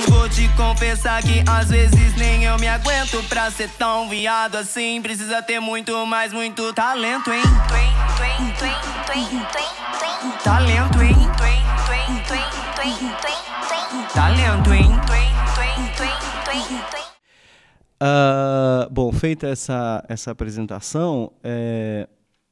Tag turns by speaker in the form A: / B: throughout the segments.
A: Vou te confessar que às vezes nem eu me aguento. Pra ser tão viado assim precisa ter muito, mais muito talento, hein? Talento, hein? Talento, hein?
B: Bom, feita essa apresentação,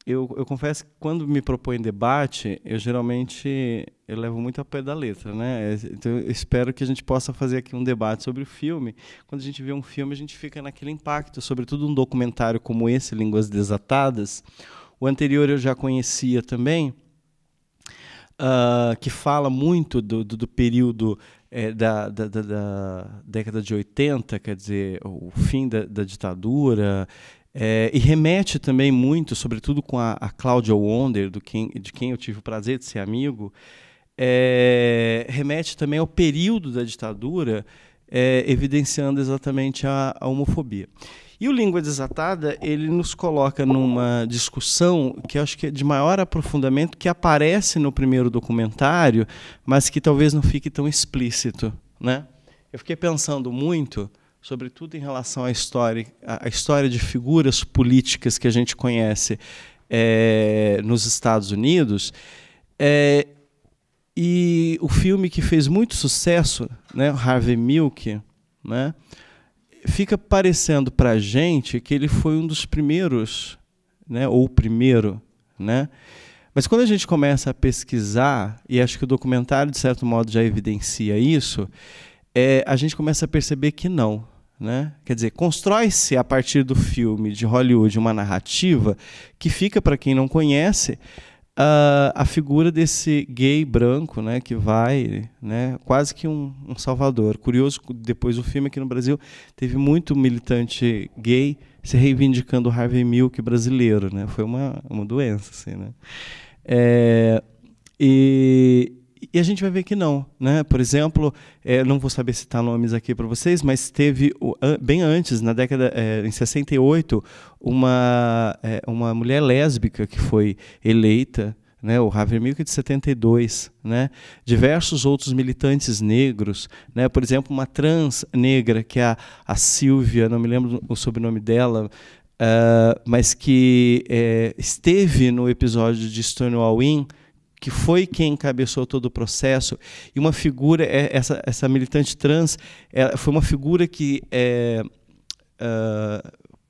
B: eu confesso que quando me propõe debate, eu geralmente levo muito a pé da letra, né? Então eu espero que a gente possa fazer aqui um debate sobre o filme. Quando a gente vê um filme, a gente fica naquele impacto, sobretudo um documentário como esse, Línguas Desatadas. O anterior eu já conhecia também, que fala muito do período da década de 80, quer dizer, o fim da ditadura, e remete também muito, sobretudo com a Cláudia Wonder, de quem eu tive o prazer de ser amigo, remete também ao período da ditadura, evidenciando exatamente a homofobia. E o Língua Desatada, ele nos coloca numa discussão que eu acho que é de maior aprofundamento, que aparece no primeiro documentário, mas que talvez não fique tão explícito, né? Eu fiquei pensando muito, sobretudo em relação à história de figuras políticas que a gente conhece nos Estados Unidos, e o filme que fez muito sucesso, né, Harvey Milk, né, fica parecendo para a gente que ele foi um dos primeiros, né, ou o primeiro, né? Mas quando a gente começa a pesquisar, e acho que o documentário, de certo modo, já evidencia isso, a gente começa a perceber que não. Né? Quer dizer, constrói-se a partir do filme de Hollywood uma narrativa que fica, para quem não conhece, a figura desse gay branco, né, que vai, né, quase que um salvador. Curioso, depois do filme aqui no Brasil, teve muito militante gay se reivindicando o Harvey Milk brasileiro. Né? Foi uma doença. Assim, né? E a gente vai ver que não. Né? Por exemplo, não vou saber citar nomes aqui para vocês, mas teve, bem antes, na década em 68, uma mulher lésbica que foi eleita, né? O Harvey Milk é de 72. Né? Diversos outros militantes negros, né? Por exemplo, uma trans negra, que é a Silvia, não me lembro o sobrenome dela, mas que esteve no episódio de Stonewall Inn, que foi quem encabeçou todo o processo, e uma figura, essa militante trans, foi uma figura que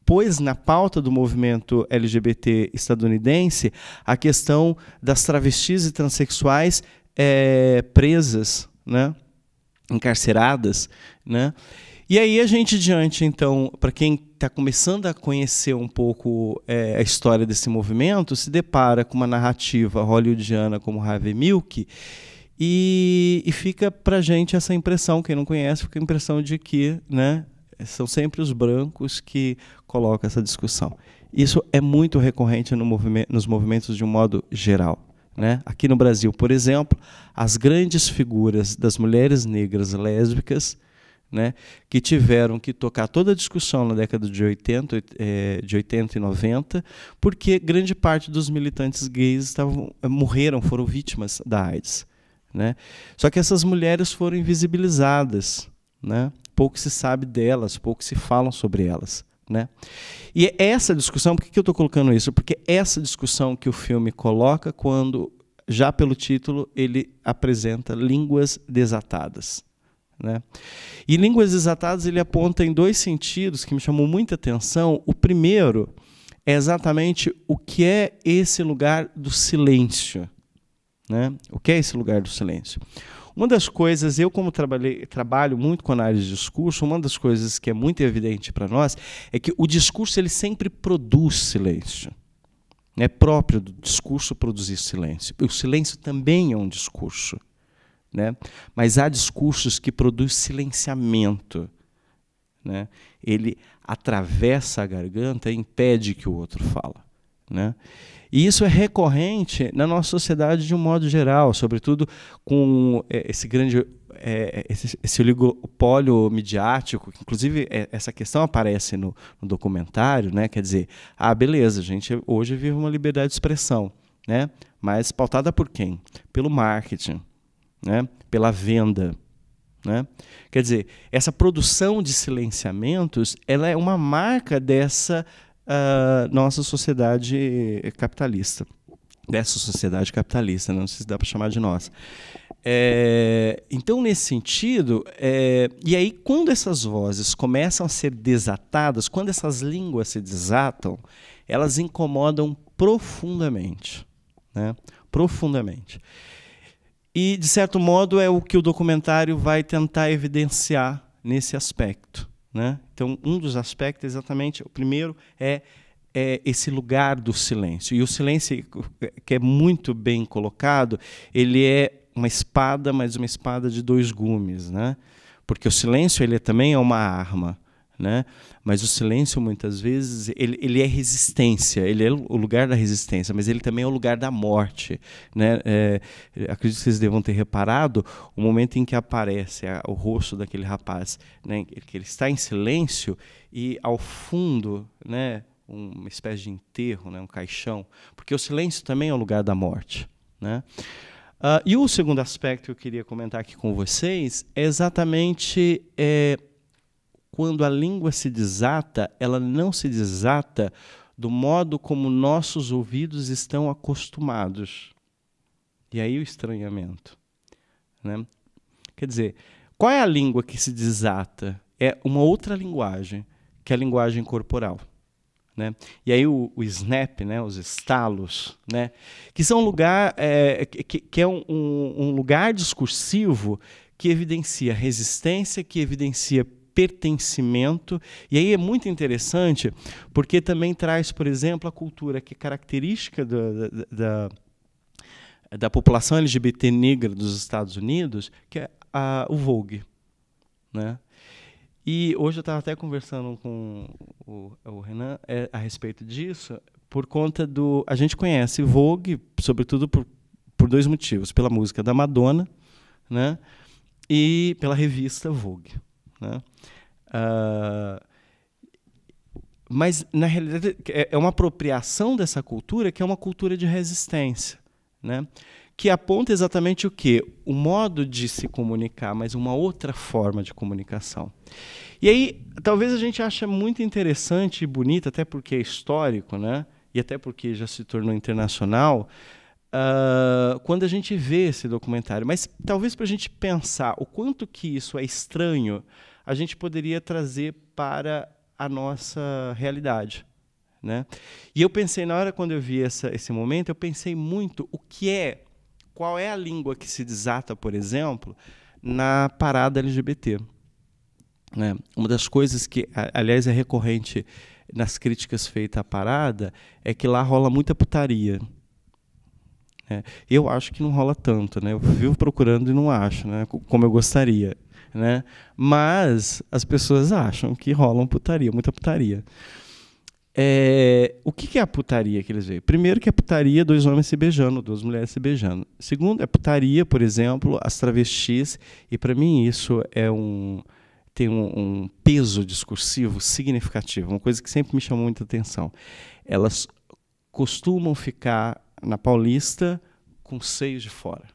B: pôs na pauta do movimento LGBT estadunidense a questão das travestis e transexuais presas, né, encarceradas, né? E aí a gente, diante, então, para quem está começando a conhecer um pouco a história desse movimento, se depara com uma narrativa hollywoodiana como Harvey Milk, e fica para a gente essa impressão, quem não conhece, fica a impressão de que, né, são sempre os brancos que colocam essa discussão. Isso é muito recorrente nos movimentos de um modo geral. Né? Aqui no Brasil, por exemplo, as grandes figuras das mulheres negras lésbicas, né, que tiveram que tocar toda a discussão na década de 80 e 90, porque grande parte dos militantes gays morreram, foram vítimas da AIDS. Né? Só que essas mulheres foram invisibilizadas, né? Pouco se sabe delas, pouco se falam sobre elas. Né? E essa discussão, por que eu estou colocando isso? Porque essa discussão que o filme coloca quando, já pelo título, ele apresenta Línguas Desatadas. Né? E Línguas Desatadas ele aponta em dois sentidos que me chamou muita atenção. O primeiro é exatamente o que é esse lugar do silêncio. Né? O que é esse lugar do silêncio? Uma das coisas, eu como trabalho muito com análise de discurso, uma das coisas que é muito evidente para nós é que o discurso ele sempre produz silêncio. É próprio do discurso produzir silêncio. O silêncio também é um discurso. Né? Mas há discursos que produzem silenciamento. Né? Ele atravessa a garganta e impede que o outro fala. Né? E isso é recorrente na nossa sociedade de um modo geral, sobretudo com esse grande esse oligopólio midiático, que inclusive essa questão aparece no documentário, né? Quer dizer, beleza, a gente hoje vive uma liberdade de expressão, né? Mas pautada por quem? Pelo marketing, né? Pela venda. né? Quer dizer, essa produção de silenciamentos, ela é uma marca dessa nossa sociedade capitalista. Dessa sociedade capitalista, não sei se dá para chamar de nossa. Então, nesse sentido, e aí quando essas vozes começam a ser desatadas, quando essas línguas se desatam, elas incomodam profundamente, né? Profundamente. E, de certo modo, é o que o documentário vai tentar evidenciar nesse aspecto, né? Então, um dos aspectos, exatamente, o primeiro é esse lugar do silêncio. E o silêncio, que é muito bem colocado, ele é uma espada, mas uma espada de dois gumes, né? Porque o silêncio ele também é uma arma, né? Mas o silêncio, muitas vezes, ele é resistência, ele é o lugar da resistência, mas ele também é o lugar da morte, né? Acredito que vocês devam ter reparado o momento em que aparece o rosto daquele rapaz, né? Que ele está em silêncio e, ao fundo, né, uma espécie de enterro, né, um caixão, porque o silêncio também é o lugar da morte, né? E o segundo aspecto que eu queria comentar aqui com vocês é exatamente quando a língua se desata, ela não se desata do modo como nossos ouvidos estão acostumados. E aí o estranhamento, né? Quer dizer, qual é a língua que se desata? É uma outra linguagem, que é a linguagem corporal, né? E aí o snap, né, os estalos, né, que são um lugar que é um lugar discursivo que evidencia resistência, que evidencia pertencimento, e aí é muito interessante porque também traz, por exemplo, a cultura que é característica da população LGBT negra dos Estados Unidos, que é o Vogue, né? E hoje eu estava até conversando com o Renan a respeito disso, por conta do... A gente conhece Vogue, sobretudo por dois motivos. Pela música da Madonna, né, e pela revista Vogue, né? Mas, na realidade, é uma apropriação dessa cultura que é uma cultura de resistência, né? Que aponta exatamente o quê? O modo de se comunicar, mas uma outra forma de comunicação. E aí, talvez a gente ache muito interessante e bonito, até porque é histórico, né? E até porque já se tornou internacional, quando a gente vê esse documentário. Mas talvez para a gente pensar o quanto que isso é estranho, a gente poderia trazer para a nossa realidade, né? E eu pensei, na hora quando eu vi esse momento, eu pensei muito qual é a língua que se desata, por exemplo, na parada LGBT, né? Uma das coisas que, aliás, é recorrente nas críticas feitas à parada é que lá rola muita putaria. Eu acho que não rola tanto, né? Eu vivo procurando e não acho, né? Como eu gostaria, né? Mas as pessoas acham que rola putaria, muita putaria. O que é a putaria que eles veem? Primeiro que é putaria dois homens se beijando, duas mulheres se beijando. Segundo, é putaria, por exemplo, as travestis, e para mim isso tem um peso discursivo significativo, uma coisa que sempre me chamou muita atenção. Elas costumam ficar na Paulista com seios de fora,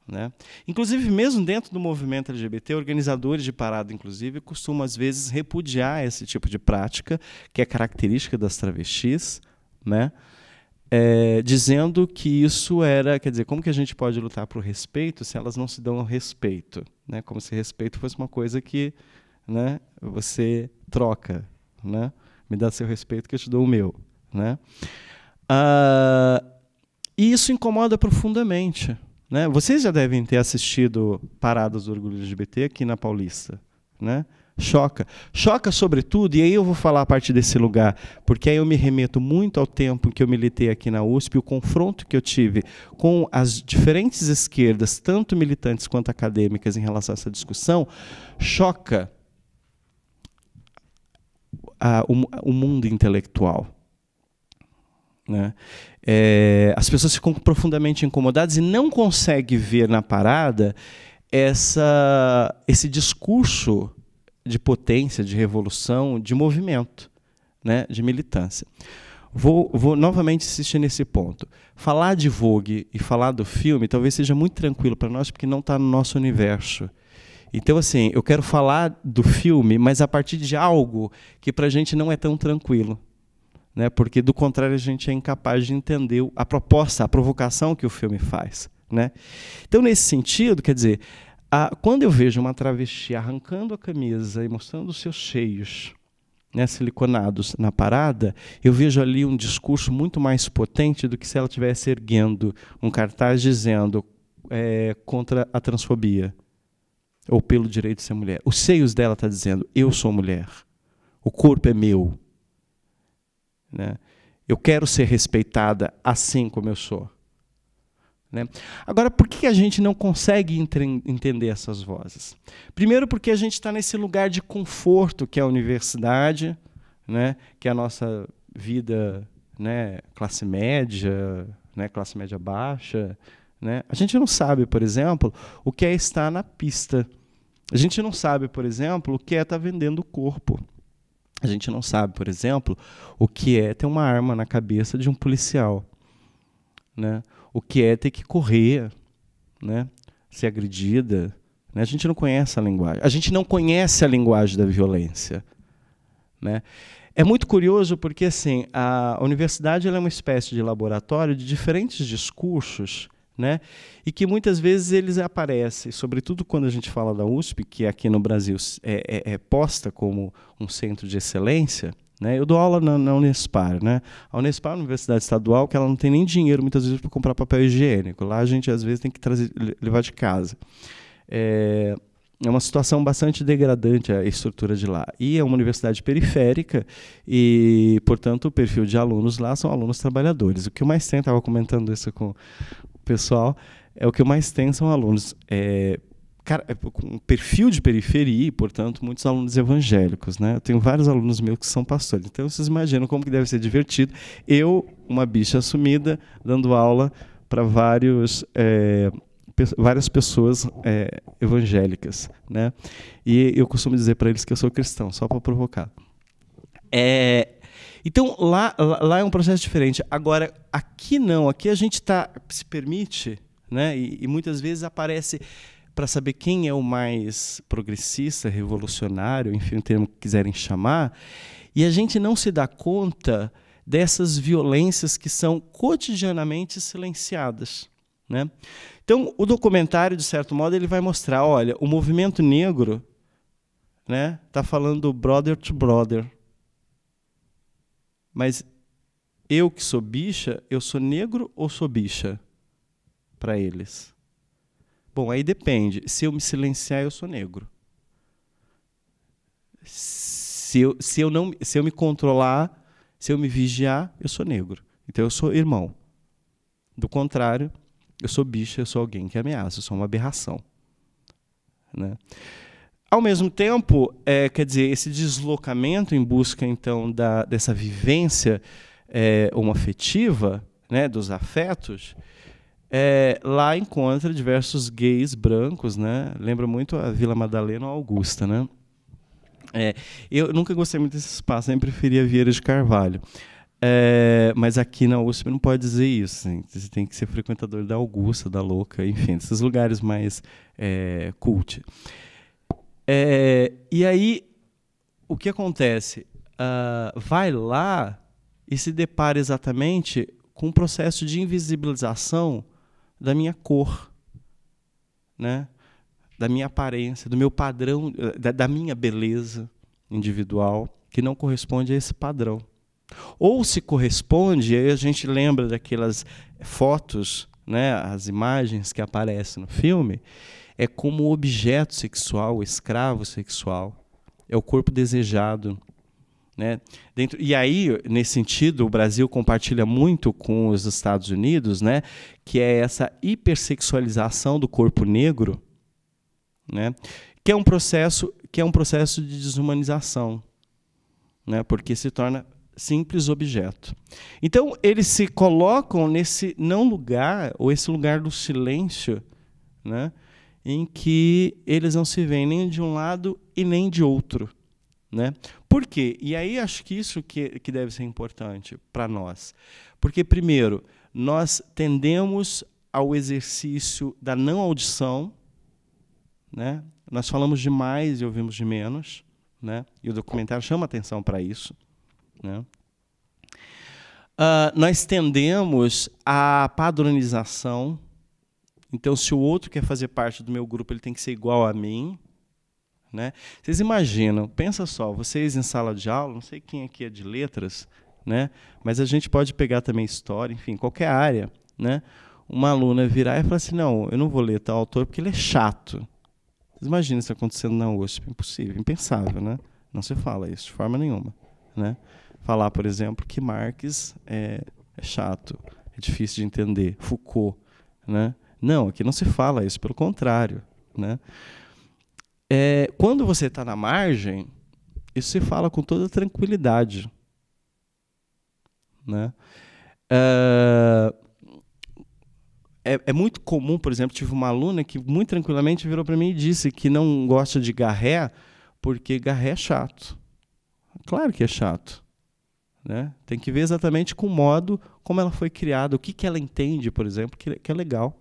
B: né? Inclusive, mesmo dentro do movimento LGBT, organizadores de parada, inclusive, costumam, às vezes, repudiar esse tipo de prática, que é característica das travestis, né? Dizendo que isso era... Quer dizer, como que a gente pode lutar por respeito se elas não se dão respeito, né? Como se respeito fosse uma coisa que, né, você troca, né? Me dá seu respeito que eu te dou o meu, né? E isso incomoda profundamente, né? Vocês já devem ter assistido Paradas do Orgulho LGBT aqui na Paulista, né? Choca sobretudo, e aí eu vou falar a partir desse lugar, porque aí eu me remeto muito ao tempo em que eu militei aqui na USP, o confronto que eu tive com as diferentes esquerdas, tanto militantes quanto acadêmicas, em relação a essa discussão, choca o mundo intelectual, né? As pessoas ficam profundamente incomodadas e não conseguem ver na parada esse discurso de potência, de revolução, de movimento, né, de militância. Vou novamente insistir nesse ponto. Falar de Vogue e falar do filme talvez seja muito tranquilo para nós, porque não está no nosso universo. Então, assim, eu quero falar do filme, mas a partir de algo que para a gente não é tão tranquilo, né? Porque, do contrário, a gente é incapaz de entender a proposta, a provocação que o filme faz, né? Então, nesse sentido, quer dizer, quando eu vejo uma travesti arrancando a camisa e mostrando os seus cheios, né, siliconados na parada, eu vejo ali um discurso muito mais potente do que se ela estivesse erguendo um cartaz dizendo contra a transfobia ou pelo direito de ser mulher. Os seios dela estão dizendo, eu sou mulher, o corpo é meu, né? Eu quero ser respeitada assim como eu sou. Né? Agora, por que a gente não consegue entender essas vozes? Primeiro, porque a gente está nesse lugar de conforto que é a universidade, né? Que é a nossa vida, né? Classe média, né? Classe média baixa. Né? A gente não sabe, por exemplo, o que é estar na pista. A gente não sabe, por exemplo, o que é estar vendendo o corpo. A gente não sabe, por exemplo, o que é ter uma arma na cabeça de um policial. Né? O que é ter que correr, né? Ser agredida. Né? A gente não conhece a linguagem. A gente não conhece a linguagem da violência. Né? É muito curioso porque assim, a universidade ela é uma espécie de laboratório de diferentes discursos, né? E que muitas vezes eles aparecem, sobretudo quando a gente fala da USP, que aqui no Brasil é posta como um centro de excelência. Né? Eu dou aula na Unespar. Né? A Unespar é uma universidade estadual que ela não tem nem dinheiro, muitas vezes, para comprar papel higiênico. Lá a gente, às vezes, tem que levar de casa. É uma situação bastante degradante a estrutura de lá. E é uma universidade periférica e, portanto, o perfil de alunos lá são alunos trabalhadores. O que eu mais tenho, estava comentando isso com o pessoal, o que eu mais tenho são alunos com um perfil de periferia e, portanto, muitos alunos evangélicos. Né? Eu tenho vários alunos meus que são pastores. Então, vocês imaginam como que deve ser divertido. Eu, uma bicha assumida, dando aula para várias pessoas evangélicas. Né? E eu costumo dizer para eles que eu sou cristão, só para provocar. Então, lá é um processo diferente. Agora, aqui não. Aqui a gente se permite, né? E muitas vezes aparece... para saber quem é o mais progressista, revolucionário, enfim, o termo que quiserem chamar, e a gente não se dá conta dessas violências que são cotidianamente silenciadas. Né? Então, o documentário, de certo modo, ele vai mostrar, olha, o movimento negro, né, tá falando brother to brother. Mas eu que sou bicha, eu sou negro ou sou bicha para eles? Bom, aí depende. Se eu me silenciar, eu sou negro. Se eu me controlar, se eu me vigiar, eu sou negro. Então eu sou irmão. Do contrário, eu sou bicha, eu sou alguém que ameaça, eu sou uma aberração. Né? Ao mesmo tempo, quer dizer, esse deslocamento em busca então dessa vivência homoafetiva, né, dos afetos, lá encontra diversos gays brancos, né? Lembra muito a Vila Madalena ou Augusta, né? Eu nunca gostei muito desse espaço, sempre preferia Vieira de Carvalho. Mas aqui na USP não pode dizer isso. Assim. Você tem que ser frequentador da Augusta, da Louca, enfim, desses lugares mais cult. E aí, o que acontece? Vai lá e se depara exatamente com um processo de invisibilização da minha cor, né? Da minha aparência, do meu padrão, da minha beleza individual, que não corresponde a esse padrão. Ou se corresponde, aí a gente lembra daquelas fotos, né, as imagens que aparecem no filme, é como objeto sexual, escravo sexual, é o corpo desejado. Né? E aí, nesse sentido, o Brasil compartilha muito com os Estados Unidos, né, que é essa hipersexualização do corpo negro, né, que é um processo de desumanização, né, porque se torna simples objeto. Então, eles se colocam nesse não lugar, ou esse lugar do silêncio, né, em que eles não se veem nem de um lado e nem de outro. Né? Por quê? E aí acho que isso que deve ser importante para nós. Porque, primeiro, nós tendemos ao exercício da não audição, né? Nós falamos de mais e ouvimos de menos, né? E o documentário chama atenção para isso, né? Nós tendemos à padronização. Então, se o outro quer fazer parte do meu grupo, ele tem que ser igual a mim, né? Vocês imaginam, pensa só, vocês em sala de aula, não sei quem aqui é de letras, né? Mas a gente pode pegar também história, enfim, qualquer área, né? Uma aluna virar e falar assim, não, eu não vou ler tal autor porque ele é chato. Vocês imaginam isso acontecendo na USP? Impossível, impensável, né? Não se fala isso de forma nenhuma, né? Falar, por exemplo, que Marx é chato, é difícil de entender, Foucault, né? Não, aqui não se fala isso, pelo contrário, né? Quando você está na margem, isso se fala com toda tranquilidade, né? É muito comum, por exemplo, tive uma aluna que muito tranquilamente virou para mim e disse que não gosta de Garré porque Garré é chato. Claro que é chato, né? Tem que ver exatamente com o modo como ela foi criada, o que ela entende, por exemplo, que é legal,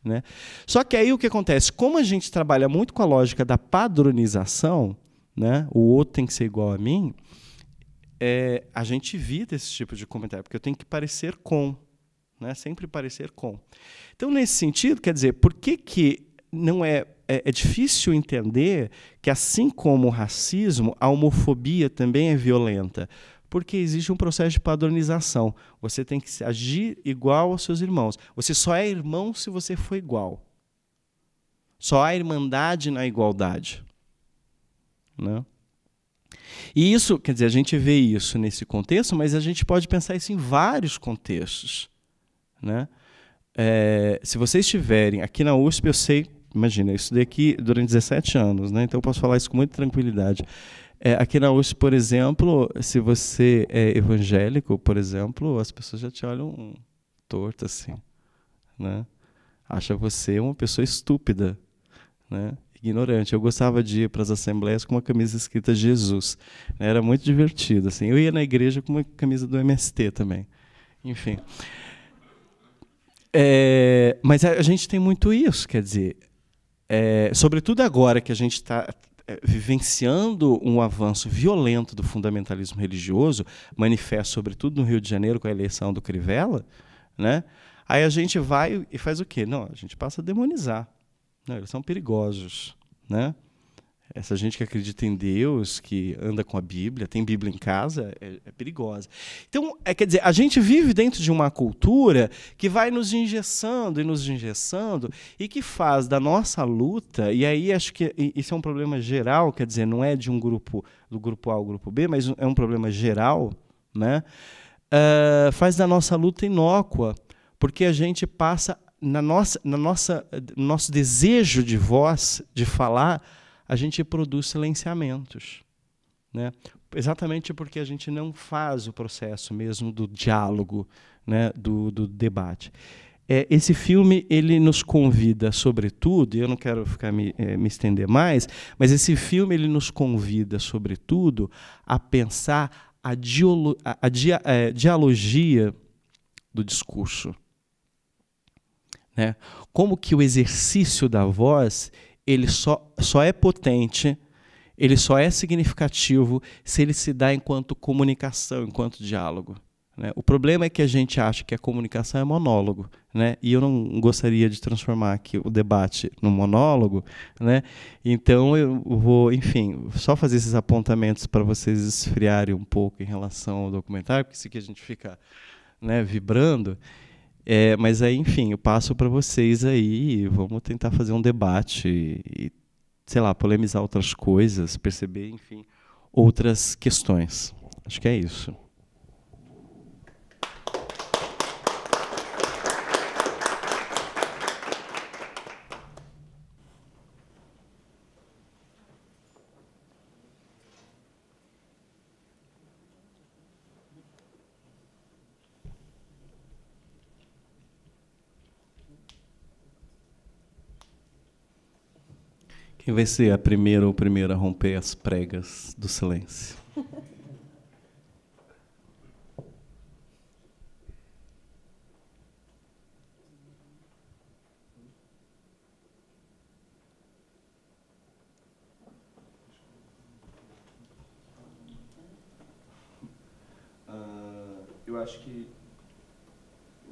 B: né? Só que aí o que acontece? Como a gente trabalha muito com a lógica da padronização, né? O outro tem que ser igual a mim, a gente evita esse tipo de comentário, porque eu tenho que parecer com, né? Sempre parecer com. Então, nesse sentido, quer dizer, por que não é difícil entender que, assim como o racismo, a homofobia também é violenta? Porque existe um processo de padronização. Você tem que agir igual aos seus irmãos. Você só é irmão se você for igual. Só há irmandade na igualdade, né? E isso, quer dizer, a gente vê isso nesse contexto, mas a gente pode pensar isso em vários contextos, né? Se vocês estiverem aqui na USP, eu sei, imagina, eu estudei aqui durante 17 anos, né? Então eu posso falar isso com muita tranquilidade. Aqui na USP, por exemplo, se você é evangélico, por exemplo, as pessoas já te olham torto assim, né? Acha você uma pessoa estúpida, né? Ignorante. Eu gostava de ir para as assembleias com uma camisa escrita Jesus. Era muito divertido, assim. Eu ia na igreja com uma camisa do MST também. Enfim. Mas a gente tem muito isso, quer dizer, sobretudo agora que a gente está vivenciando um avanço violento do fundamentalismo religioso, manifesto sobretudo no Rio de Janeiro com a eleição do Crivella, né? Aí a gente vai e faz o quê? Não, a gente passa a demonizar. Não, eles são perigosos, né? Essa gente que acredita em Deus, que anda com a Bíblia, tem Bíblia em casa, é perigosa. Então, quer dizer, a gente vive dentro de uma cultura que vai nos engessando e que faz da nossa luta, e aí acho que isso é um problema geral, quer dizer, não é de um grupo, do grupo A ao grupo B, mas é um problema geral, né? Faz da nossa luta inócua, porque a gente passa, no nosso desejo de voz, de falar, a gente produz silenciamentos, né? Exatamente porque a gente não faz o processo mesmo do diálogo, né? do debate. Esse filme ele nos convida, sobretudo, e eu não quero ficar me estender mais, mas esse filme ele nos convida, sobretudo, a pensar a dialogia do discurso, né? Como que o exercício da voz ele só é potente, ele só é significativo se ele se dá enquanto comunicação, enquanto diálogo, né? O problema é que a gente acha que a comunicação é monólogo, né? E eu não gostaria de transformar aqui o debate num monólogo, né? Então eu vou, enfim, só fazer esses apontamentos para vocês esfriarem um pouco em relação ao documentário, porque isso aqui a gente fica, né, vibrando. Mas aí, enfim, eu passo para vocês aí e vamos tentar fazer um debate e, sei lá, polemizar outras coisas, perceber, enfim, outras questões. Acho que é isso. Quem vai ser a primeira ou primeira a romper as pregas do silêncio?
C: eu acho que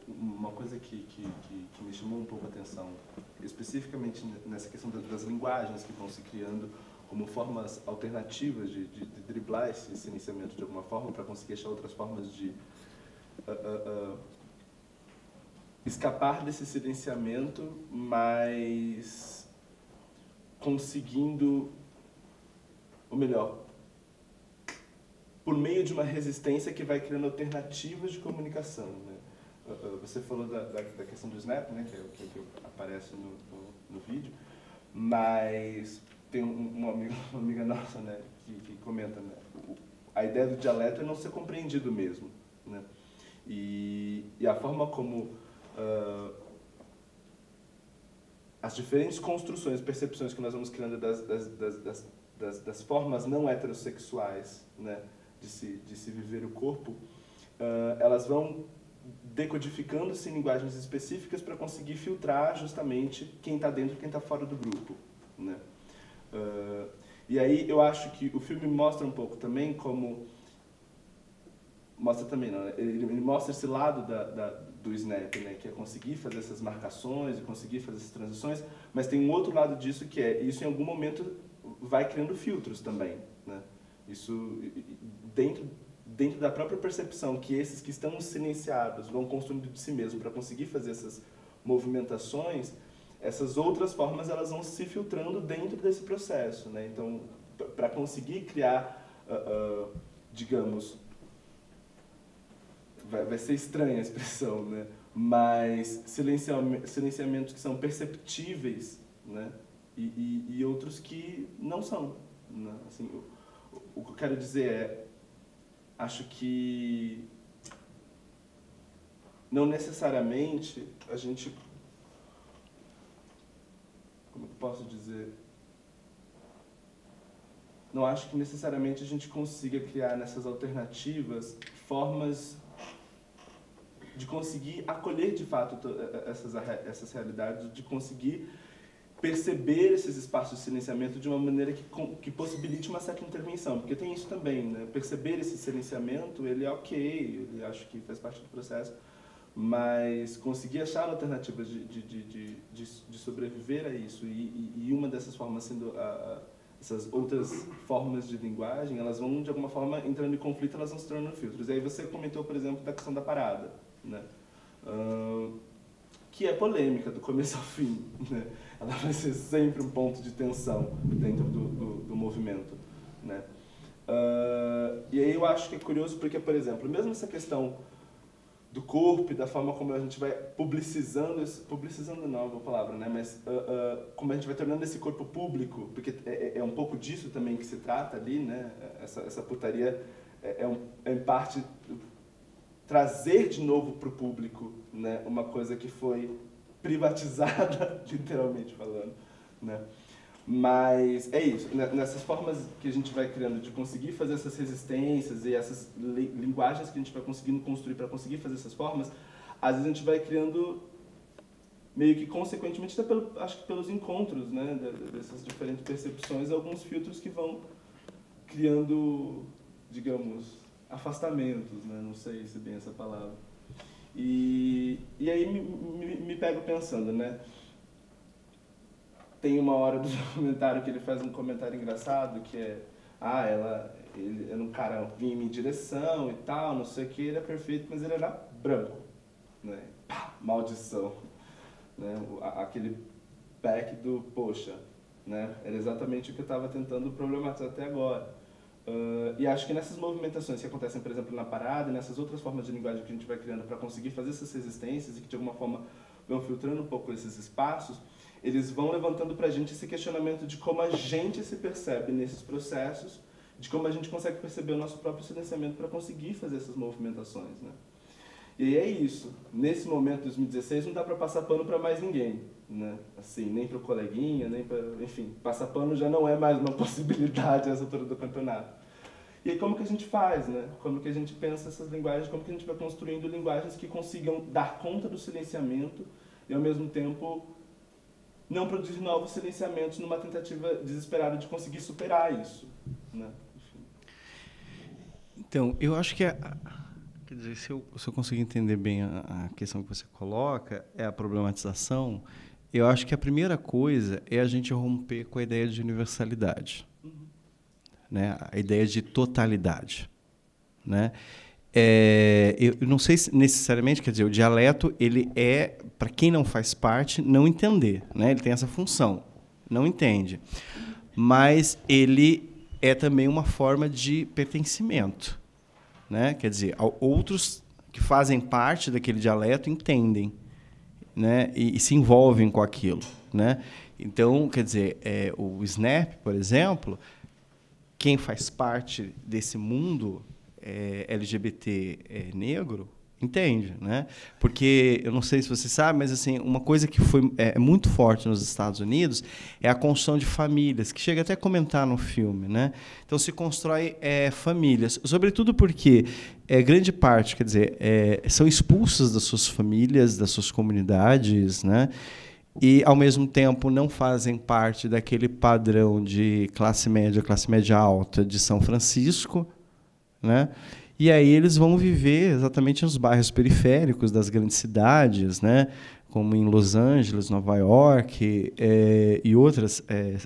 C: uma coisa que me chamou um pouco a atenção, especificamente nessa questão das linguagens que vão se criando como formas alternativas de driblar esse silenciamento de alguma forma, para conseguir achar outras formas de escapar desse silenciamento, mas conseguindo, ou melhor, por meio de uma resistência que vai criando alternativas de comunicação, né? Você falou da questão do Snap, né, que é o que aparece no vídeo, mas tem uma amiga nossa, né, que comenta, né, a ideia do dialeto é não ser compreendido mesmo, né? E a forma como as diferentes construções, percepções que nós vamos criando das formas não heterossexuais, né, de se viver o corpo, elas vão decodificando-se em linguagens específicas para conseguir filtrar justamente quem está dentro e quem está fora do grupo, né? E aí eu acho que o filme mostra um pouco também como... Mostra também, não, ele mostra esse lado do Snap, né, que é conseguir fazer essas marcações e conseguir fazer essas transições, mas tem um outro lado disso que é, isso em algum momento vai criando filtros também, né? Isso dentro da própria percepção que esses que estão silenciados vão construindo de si mesmo para conseguir fazer essas movimentações, essas outras formas elas vão se filtrando dentro desse processo, né? Então, para conseguir criar, digamos, vai ser estranha a expressão, né? Mas silenciamentos que são perceptíveis, né? E outros que não são, né? Assim, o que eu quero dizer é, acho que não necessariamente a gente, como eu posso dizer, não acho que necessariamente a gente consiga criar nessas alternativas formas de conseguir acolher de fato essas realidades, de conseguir perceber esses espaços de silenciamento de uma maneira que possibilite uma certa intervenção, porque tem isso também, né? Perceber esse silenciamento, ele é ok, ele acho que faz parte do processo, mas conseguir achar alternativas de sobreviver a isso, e uma dessas formas sendo essas outras formas de linguagem, elas vão de alguma forma entrando em conflito, elas vão se tornando filtros. E aí você comentou, por exemplo, da questão da parada, né? Que é polêmica do começo ao fim, né? Ela vai ser sempre um ponto de tensão dentro do movimento, né? E aí eu acho que é curioso porque, por exemplo, mesmo essa questão do corpo e da forma como a gente vai publicizando não é uma boa palavra, né? Mas como a gente vai tornando esse corpo público, porque é um pouco disso também que se trata ali, né? Essa putaria em parte trazer de novo para o público, né, uma coisa que foi privatizada, literalmente falando, né? Mas é isso, nessas formas que a gente vai criando de conseguir fazer essas resistências e essas linguagens que a gente vai conseguindo construir para conseguir fazer essas formas, às vezes a gente vai criando meio que consequentemente, até acho que pelos encontros, né, dessas diferentes percepções, alguns filtros que vão criando, digamos, afastamentos, né? Não sei se bem essa palavra. E aí me pego pensando, né? Tem uma hora do documentário que ele faz um comentário engraçado, que é, ele era um cara vinha em minha direção e tal, não sei o que, ele é perfeito, mas ele era branco, né? Pá, maldição, né? Aquele back do, poxa, né? Era exatamente o que eu estava tentando problematizar até agora. E acho que nessas movimentações que acontecem, por exemplo, na parada, e nessas outras formas de linguagem que a gente vai criando para conseguir fazer essas resistências e que de alguma forma vão filtrando um pouco esses espaços, eles vão levantando para a gente esse questionamento de como a gente se percebe nesses processos, de como a gente consegue perceber o nosso próprio silenciamento para conseguir fazer essas movimentações, né? E aí é isso. Nesse momento, 2016, não dá para passar pano para mais ninguém, né? Assim, nem para o coleguinha, nem para... Enfim, passar pano já não é mais uma possibilidade nessa altura do campeonato. E aí como que a gente faz, né? Como que a gente pensa essas linguagens, como que a gente vai construindo linguagens que consigam dar conta do silenciamento e, ao mesmo tempo, não produzir novos silenciamentos numa tentativa desesperada de conseguir superar isso, né? Enfim.
B: Então, eu acho que Quer dizer, se eu conseguir entender bem a questão que você coloca, é a problematização, eu acho que a primeira coisa é a gente romper com a ideia de universalidade, né? A ideia de totalidade, né? Eu não sei se necessariamente, quer dizer, o dialeto ele é, para quem não faz parte, não entender, né? Ele tem essa função, não entende, mas ele é também uma forma de pertencimento, né? Quer dizer, outros que fazem parte daquele dialeto entendem, né? E se envolvem com aquilo, né? Então, quer dizer, o Snap, por exemplo, quem faz parte desse mundo LGBT negro entende, né? Porque eu não sei se você sabe, mas assim, uma coisa que foi muito forte nos Estados Unidos é a construção de famílias, que chega até a comentar no filme, né? Então se constrói famílias, sobretudo porque grande parte, quer dizer, são expulsos das suas famílias, das suas comunidades, né? E ao mesmo tempo não fazem parte daquele padrão de classe média alta de São Francisco, né? E aí eles vão viver exatamente nos bairros periféricos das grandes cidades, né? Como em Los Angeles, Nova York e outras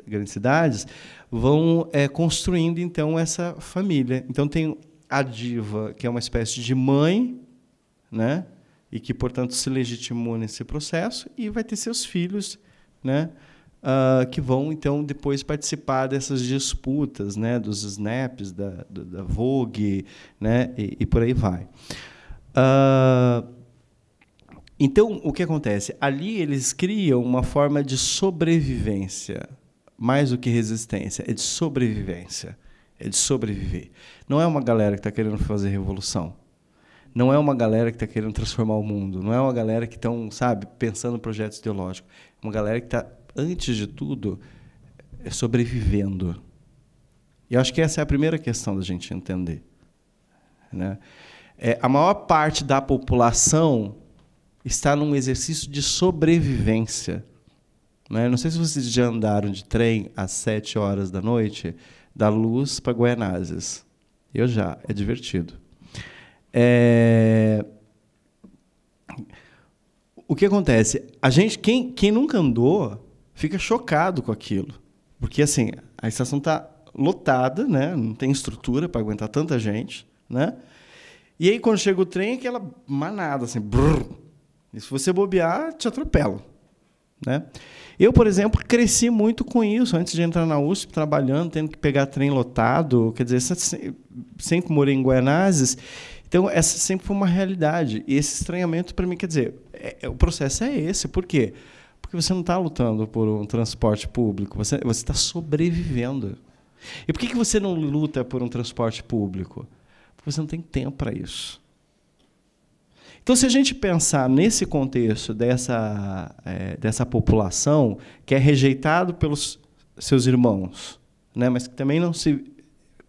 B: grandes cidades, vão construindo então essa família. Então tem a diva, que é uma espécie de mãe, né? E que, portanto, se legitimou nesse processo, e vai ter seus filhos, né? Que vão, então, depois participar dessas disputas, né, dos snaps, da Vogue, né, e por aí vai. Então, o que acontece? Ali eles criam uma forma de sobrevivência, mais do que resistência, é de sobrevivência, é de sobreviver. Não é uma galera que está querendo fazer revolução, não é uma galera que está querendo transformar o mundo, não é uma galera que estão, sabe, pensando em projetos ideológicos, é uma galera que está, antes de tudo, sobrevivendo. E eu acho que essa é a primeira questão da gente entender, né? A maior parte da população está num exercício de sobrevivência, né? Não sei se vocês já andaram de trem às 7 horas da noite, da Luz para Guaianazes. Eu já, é divertido. O que acontece? A gente, quem nunca andou, fica chocado com aquilo, porque assim a estação está lotada, né? Não tem estrutura para aguentar tanta gente, né? E aí quando chega o trem, aquela manada assim, brrr, e se você bobear, te atropela, né? Eu, por exemplo, cresci muito com isso antes de entrar na USP, trabalhando, tendo que pegar trem lotado, quer dizer, sempre morei em Guaianazes. Então, essa sempre foi uma realidade. E esse estranhamento, para mim, quer dizer, o processo é esse. Por quê? Porque você não está lutando por um transporte público, você está sobrevivendo. E por que você não luta por um transporte público? Porque você não tem tempo para isso. Então, se a gente pensar nesse contexto dessa população que é rejeitado pelos seus irmãos, né, mas que também não se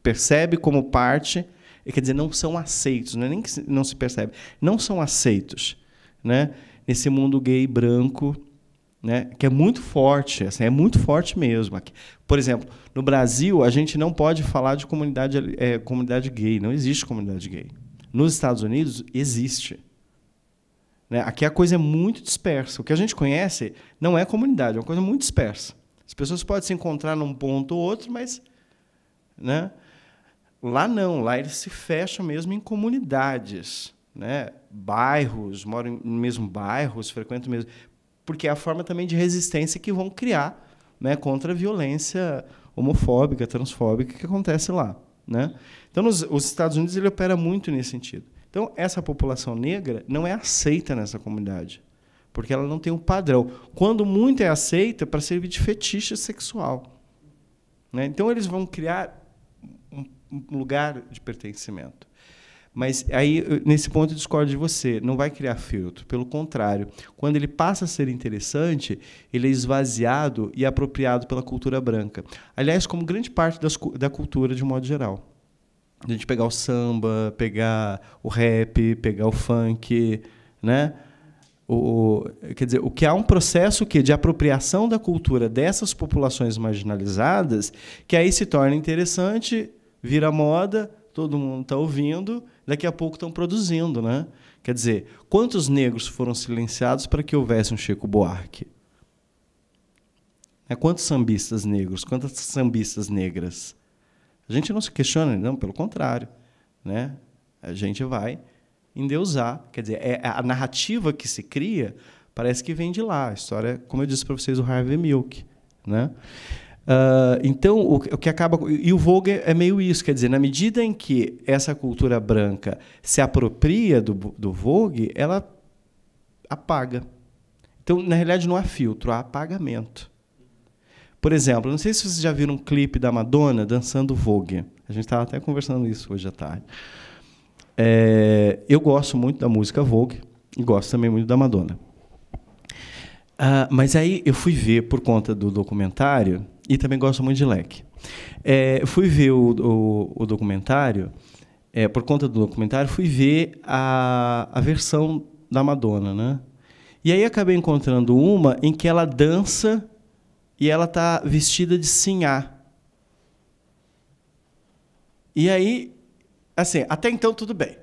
B: percebe como parte, quer dizer, não são aceitos, não é nem que não se percebe, não são aceitos, né, nesse mundo gay branco, né, que é muito forte, assim, é muito forte mesmo. Por exemplo, no Brasil, a gente não pode falar de comunidade gay, não existe comunidade gay. Nos Estados Unidos, existe. Né? Aqui a coisa é muito dispersa. O que a gente conhece não é comunidade, é uma coisa muito dispersa. As pessoas podem se encontrar num ponto ou outro, mas, né? Lá não, lá eles se fecham mesmo em comunidades, né? Bairros, moram no mesmo bairro, frequentam mesmo, porque é a forma também de resistência que vão criar, né, contra a violência homofóbica, transfóbica que acontece lá, né? Então, os Estados Unidos ele opera muito nesse sentido. Então, essa população negra não é aceita nessa comunidade, porque ela não tem um padrão. Quando muito é aceita, para servir de fetiche sexual, né? Então, eles vão criar um lugar de pertencimento. Mas, aí, nesse ponto, eu discordo de você. Não vai criar filtro. Pelo contrário, quando ele passa a ser interessante, ele é esvaziado e apropriado pela cultura branca. Aliás, como grande parte da cultura, de um modo geral. A gente pegar o samba, pegar o rap, pegar o funk, né? Quer dizer, o que há um processo de apropriação da cultura dessas populações marginalizadas, que aí se torna interessante, vira moda, todo mundo está ouvindo, daqui a pouco estão produzindo, né? Quer dizer, quantos negros foram silenciados para que houvesse um Chico Buarque? Quantos sambistas negros? Quantas sambistas negras? A gente não se questiona, não, pelo contrário, né? A gente vai endeusar. Quer dizer, a narrativa que se cria parece que vem de lá. A história, como eu disse para vocês, o Harvey Milk, né? Então, o que acaba... E o Vogue é meio isso, quer dizer, na medida em que essa cultura branca se apropria do Vogue, ela apaga. Então, na realidade, não há filtro, há apagamento. Por exemplo, não sei se vocês já viram um clipe da Madonna dançando Vogue. A gente estava até conversando isso hoje à tarde. Eu gosto muito da música Vogue e gosto também muito da Madonna. Mas aí eu fui ver, por conta do documentário, e também gosto muito de Leque. Eu fui ver o documentário, por conta do documentário, fui ver a versão da Madonna, né? E aí acabei encontrando uma em que ela dança e ela está vestida de sinhá. E aí, assim, até então tudo bem.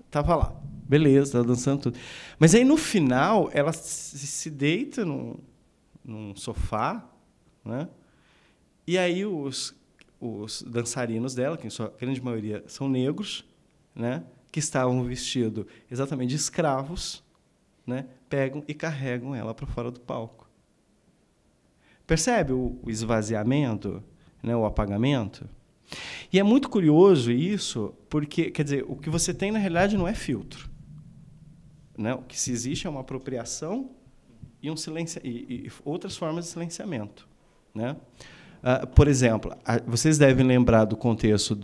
B: Estava lá. Beleza, estava dançando tudo. Mas aí, no final, ela se deita num sofá, né? E aí os dançarinos dela, que em sua grande maioria são negros, né? Que estavam vestidos exatamente de escravos, né? Pegam e carregam ela para fora do palco. Percebe o esvaziamento, né, o apagamento? E é muito curioso isso, porque, quer dizer, o que você tem, na realidade, não é filtro. Né? O que se existe é uma apropriação e outras formas de silenciamento. Né? Por exemplo, vocês devem lembrar do contexto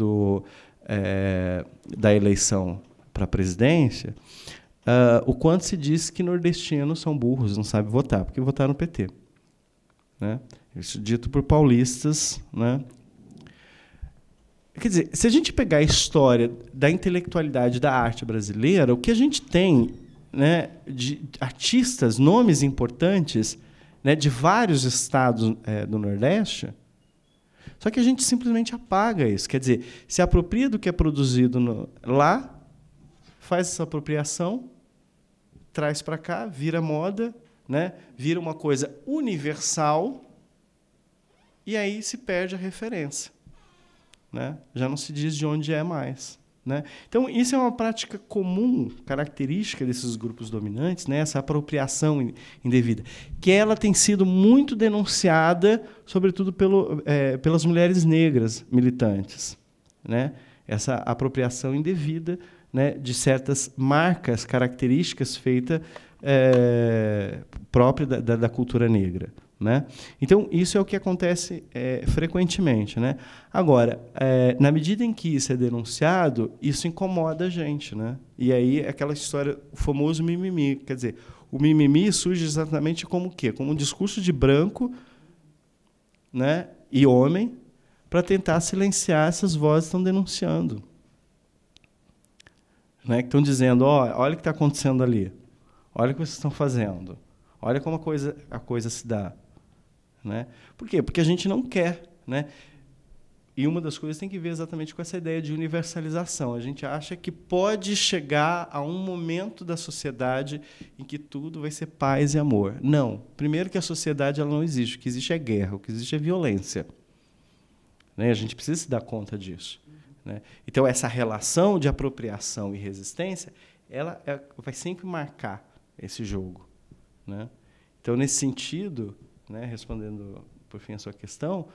B: da eleição para a presidência, o quanto se diz que nordestinos são burros, não sabem votar, porque votaram no PT. Né? Isso dito por paulistas. Né? Quer dizer, se a gente pegar a história da intelectualidade da arte brasileira, o que a gente tem, né, de artistas, nomes importantes, né, de vários estados do Nordeste, só que a gente simplesmente apaga isso. Quer dizer, se apropria do que é produzido lá, faz essa apropriação, traz para cá, vira moda, né? Vira uma coisa universal e aí se perde a referência. Né? Já não se diz de onde é mais. Né? Então, isso é uma prática comum, característica desses grupos dominantes, né? Essa apropriação indevida, que ela tem sido muito denunciada, sobretudo pelas mulheres negras militantes. Né? Essa apropriação indevida, né, de certas marcas, características feitas própria da cultura negra. Né? Então, isso é o que acontece frequentemente. Né? Agora, na medida em que isso é denunciado, isso incomoda a gente. Né? E aí, aquela história, o famoso mimimi. Quer dizer, o mimimi surge exatamente como o quê? Como um discurso de branco, né, e homem para tentar silenciar essas vozes que estão denunciando. Né? Que estão dizendo, olha o que está acontecendo ali. Olha o que vocês estão fazendo. Olha como a coisa se dá. Né? Por quê? Porque a gente não quer. Né? E uma das coisas tem que ver exatamente com essa ideia de universalização. A gente acha que pode chegar a um momento da sociedade em que tudo vai ser paz e amor. Não. Primeiro que a sociedade ela não existe. O que existe é guerra, o que existe é violência. Né? A gente precisa se dar conta disso. Né? Então, essa relação de apropriação e resistência ela vai sempre marcar esse jogo. Né? Então, nesse sentido, né, respondendo, por fim, a sua questão,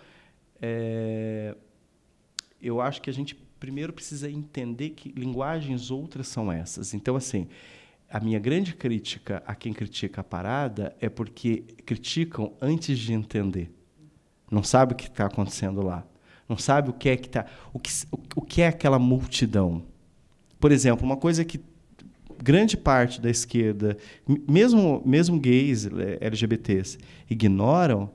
B: eu acho que a gente primeiro precisa entender que linguagens outras são essas. Então, assim, a minha grande crítica a quem critica a parada é porque criticam antes de entender. Não sabe o que está acontecendo lá. Não sabe o que é que está, o que é aquela multidão. Por exemplo, uma coisa que grande parte da esquerda, mesmo gays, LGBTs, ignoram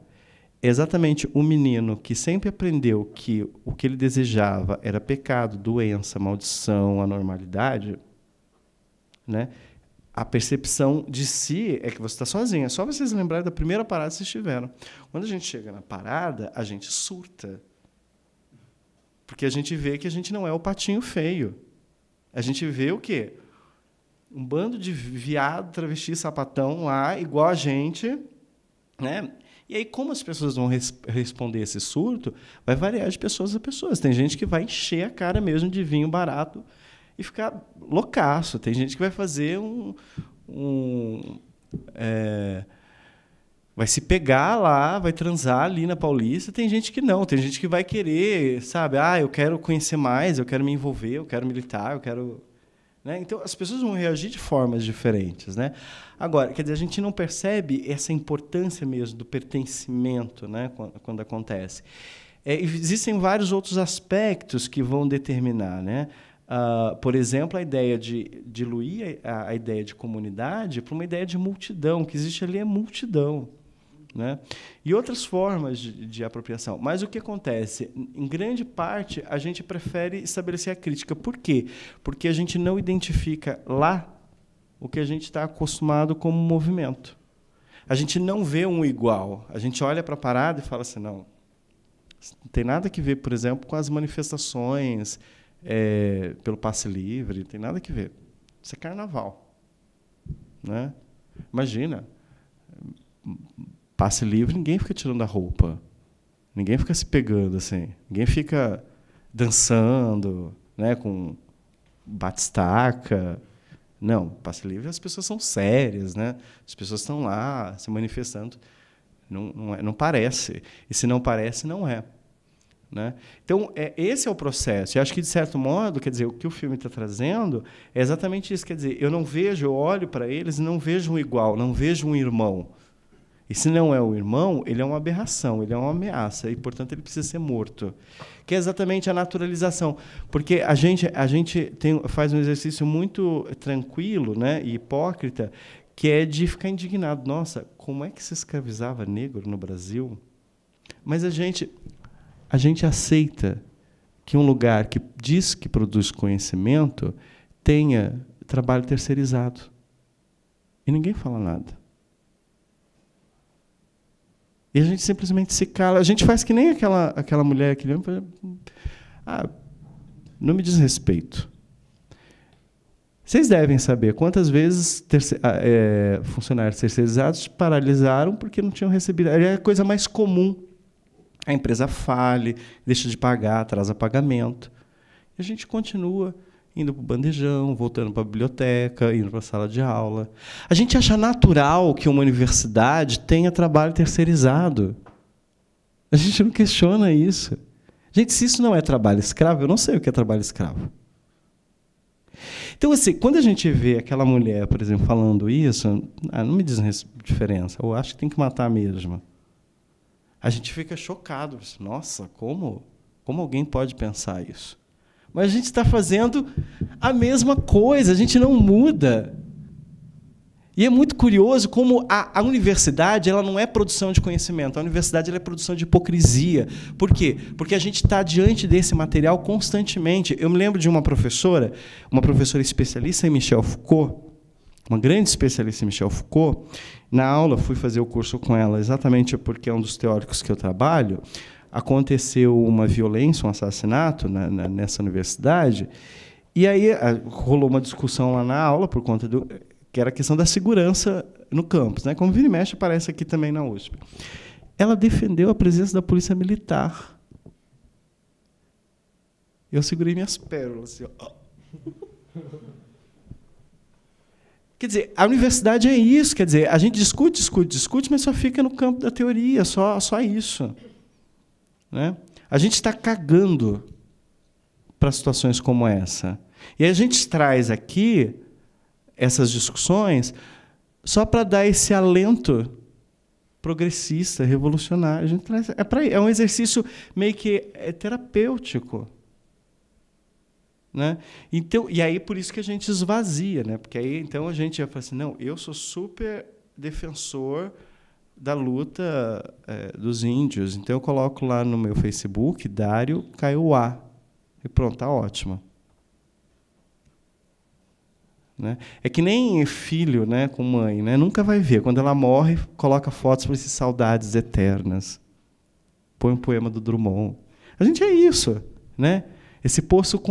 B: é exatamente o menino que sempre aprendeu que o que ele desejava era pecado, doença, maldição, anormalidade, né? A percepção de si é que você está sozinho. É só vocês lembrarem da primeira parada que vocês tiveram. Quando a gente chega na parada, a gente surta. Porque a gente vê que a gente não é o patinho feio. A gente vê o quê? Um bando de viado, travesti, sapatão lá, igual a gente, né? E aí, como as pessoas vão responder esse surto, vai variar de pessoas a pessoas. Tem gente que vai encher a cara mesmo de vinho barato e ficar loucaço. Tem gente que vai fazer vai se pegar lá, vai transar ali na Paulista. Tem gente que não. Tem gente que vai querer, sabe? Eu quero conhecer mais, eu quero me envolver, eu quero militar, eu quero... Né? Então, as pessoas vão reagir de formas diferentes, né? Agora, quer dizer, a gente não percebe essa importância mesmo do pertencimento, né? Quando acontece. Existem vários outros aspectos que vão determinar, né? Por exemplo, a ideia de diluir a ideia de comunidade para uma ideia de multidão. O que existe ali é multidão, né? E outras formas de apropriação. Mas o que acontece? Em grande parte, a gente prefere estabelecer a crítica. Por quê? Porque a gente não identifica lá o que a gente está acostumado como movimento. A gente não vê um igual. A gente olha para a parada e fala assim, não tem nada que ver, por exemplo, com as manifestações pelo passe livre, não tem nada que ver. Isso é carnaval, né? Imagina, passe livre, ninguém fica tirando a roupa, ninguém fica se pegando assim, ninguém fica dançando, né, com batistaca. Não, passe livre, as pessoas são sérias, né? As pessoas estão lá se manifestando. Não parece. E se não parece, não é. Né? Então, esse é o processo. E acho que, de certo modo, quer dizer, o que o filme está trazendo é exatamente isso. Quer dizer, eu olho para eles e não vejo um igual, não vejo um irmão. E se não é o irmão, ele é uma aberração, ele é uma ameaça, e, portanto, ele precisa ser morto. Que é exatamente a naturalização. Porque a gente faz um exercício muito tranquilo, né, e hipócrita, que é de ficar indignado. Nossa, como é que se escravizava negro no Brasil? Mas a gente aceita que um lugar que diz que produz conhecimento tenha trabalho terceirizado. E ninguém fala nada. E a gente simplesmente se cala. A gente faz que nem aquela mulher que não me diz respeito. Vocês devem saber quantas vezes funcionários terceirizados paralisaram porque não tinham recebido. É a coisa mais comum. A empresa fale, deixa de pagar, atrasa pagamento. E a gente continua indo para o bandejão, voltando para a biblioteca, indo para a sala de aula. A gente acha natural que uma universidade tenha trabalho terceirizado. A gente não questiona isso. Gente, se isso não é trabalho escravo, eu não sei o que é trabalho escravo. Então, assim, quando a gente vê aquela mulher, por exemplo, falando isso, não me diz diferença, eu acho que tem que matar mesmo. A gente fica chocado. Nossa, como alguém pode pensar isso? Mas a gente está fazendo a mesma coisa, a gente não muda. E é muito curioso como a universidade ela não é produção de conhecimento, a universidade ela é produção de hipocrisia. Por quê? Porque a gente está diante desse material constantemente. Eu me lembro de uma professora especialista em Michel Foucault, uma grande especialista em Michel Foucault. Na aula, fui fazer o curso com ela exatamente porque é um dos teóricos que eu trabalho. Aconteceu uma violência, um assassinato nessa universidade, e aí rolou uma discussão lá na aula por conta que era a questão da segurança no campus, né? Como vira e mexe, aparece aqui também na USP. Ela defendeu a presença da polícia militar. Eu segurei minhas pérolas. Assim, ó. Quer dizer, a universidade é isso. Quer dizer, a gente discute, mas só fica no campo da teoria, só isso. Né? A gente está cagando para situações como essa. E a gente traz aqui essas discussões só para dar esse alento progressista, revolucionário. A gente traz, é um exercício meio que terapêutico. Né? Então, e aí por isso que a gente esvazia, né? Porque aí então a gente ia falar assim, não, eu sou super defensor da luta dos índios. Então eu coloco lá no meu Facebook Dário Kaiowá e pronto, tá ótimo. Né? É que nem filho, né, com mãe, né? Nunca vai ver. Quando ela morre, coloca fotos para esses saudades eternas. Põe um poema do Drummond. A gente é isso, né? Esse poço,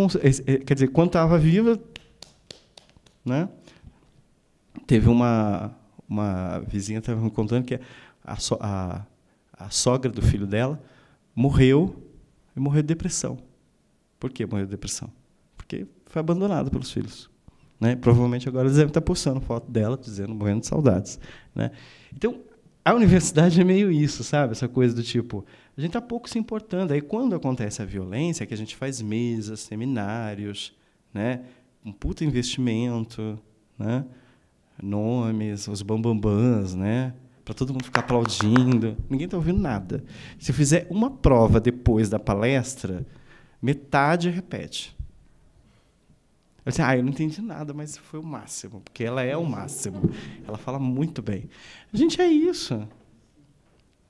B: quer dizer, quando estava viva, né? Teve uma vizinha estava me contando que a sogra do filho dela morreu de depressão. Por que morreu de depressão? Porque foi abandonada pelos filhos, né? Provavelmente agora eles devem estar postando foto dela, dizendo, morrendo de saudades, né? Então, a universidade é meio isso, sabe? Essa coisa do tipo, a gente está pouco se importando. Aí, quando acontece a violência, que a gente faz mesas, seminários, né? Um puta investimento, né? Nomes, os bambambãs, né? Para todo mundo ficar aplaudindo. Ninguém está ouvindo nada. Se eu fizer uma prova depois da palestra, metade repete. Eu disse, eu não entendi nada, mas foi o máximo, porque ela é o máximo. Ela fala muito bem. A gente é isso.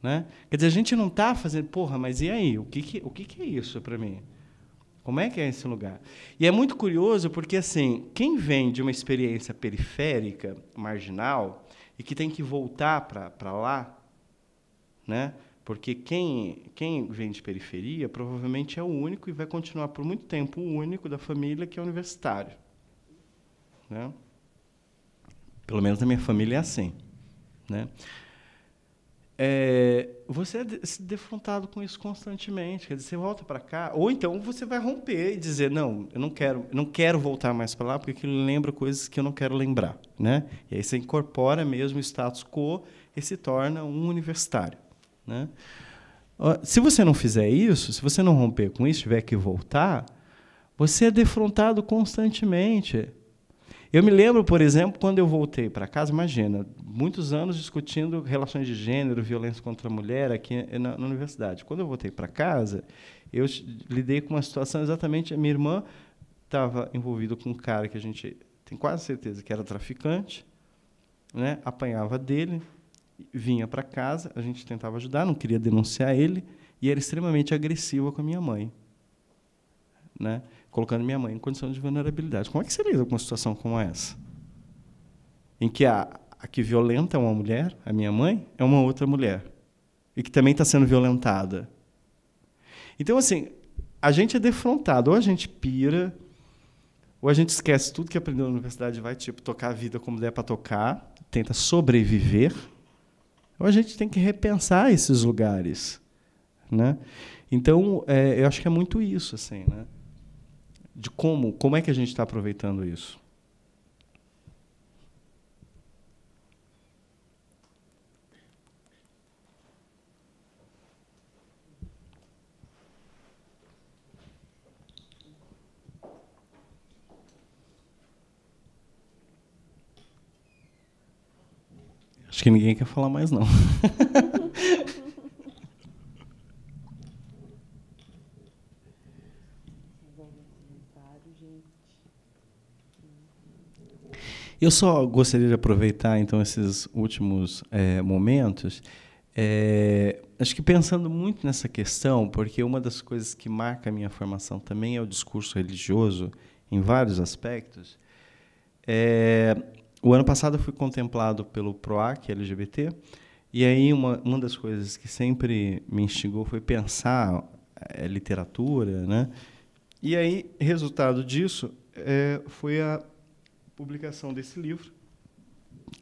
B: Né? Quer dizer, a gente não está fazendo, porra, mas e aí? O que é isso para mim? Como é que é esse lugar? E é muito curioso porque, assim, quem vem de uma experiência periférica, marginal, e que tem que voltar para lá, né? Porque quem vem de periferia provavelmente é o único e vai continuar por muito tempo o único da família que é universitário, né? Pelo menos na minha família é assim, né? Você é defrontado com isso constantemente. Quer dizer, você volta para cá, ou então você vai romper e dizer, não, eu não quero voltar mais para lá, porque aquilo lembra coisas que eu não quero lembrar, né? E aí você incorpora mesmo o status quo e se torna um universitário, né? Se você não fizer isso, se você não romper com isso, tiver que voltar, você é defrontado constantemente. Eu me lembro, por exemplo, quando eu voltei para casa, imagina, muitos anos discutindo relações de gênero, violência contra a mulher aqui na universidade. Quando eu voltei para casa, eu lidei com uma situação exatamente... A minha irmã estava envolvida com um cara que a gente tem quase certeza que era traficante, né? Apanhava dele, vinha para casa, a gente tentava ajudar, não queria denunciar ele, e era extremamente agressivo com a minha mãe, né? Colocando minha mãe em condição de vulnerabilidade. Como é que você lida com uma situação como essa? Em que a que violenta é uma mulher, a minha mãe, é uma outra mulher, e que também está sendo violentada. Então, assim, a gente é defrontado. Ou a gente pira, ou a gente esquece tudo que aprendeu na universidade e vai tocar a vida como der para tocar, tenta sobreviver, ou a gente tem que repensar esses lugares, né? Então, eu acho que é muito isso, assim, né? De como é que a gente está aproveitando isso. Acho que ninguém quer falar mais, não. Eu só gostaria de aproveitar, então, esses últimos momentos, acho que pensando muito nessa questão, porque uma das coisas que marca a minha formação também é o discurso religioso, em vários aspectos. O ano passado eu fui contemplado pelo PROAC LGBT, e aí uma das coisas que sempre me instigou foi pensar literatura, né? E aí, resultado disso, foi a publicação desse livro,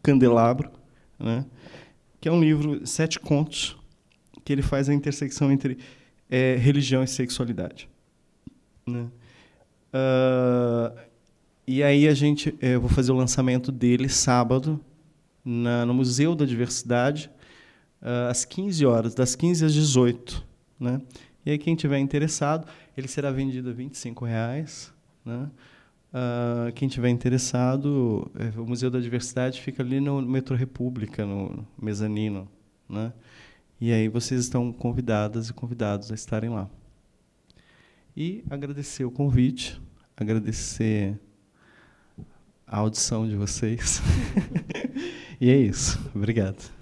B: Candelabro, né? Que é um livro, 7 contos, que ele faz a intersecção entre religião e sexualidade, né? E aí eu vou fazer o lançamento dele sábado no Museu da Diversidade, às 15 horas, das 15 às 18, né? E aí quem tiver interessado, ele será vendido a R$25, né? Quem tiver interessado, o Museu da Diversidade fica ali no Metrô República, no mezanino, né? E aí vocês estão convidadas e convidados a estarem lá. E agradecer o convite, agradecer a audição de vocês. E é isso. Obrigado.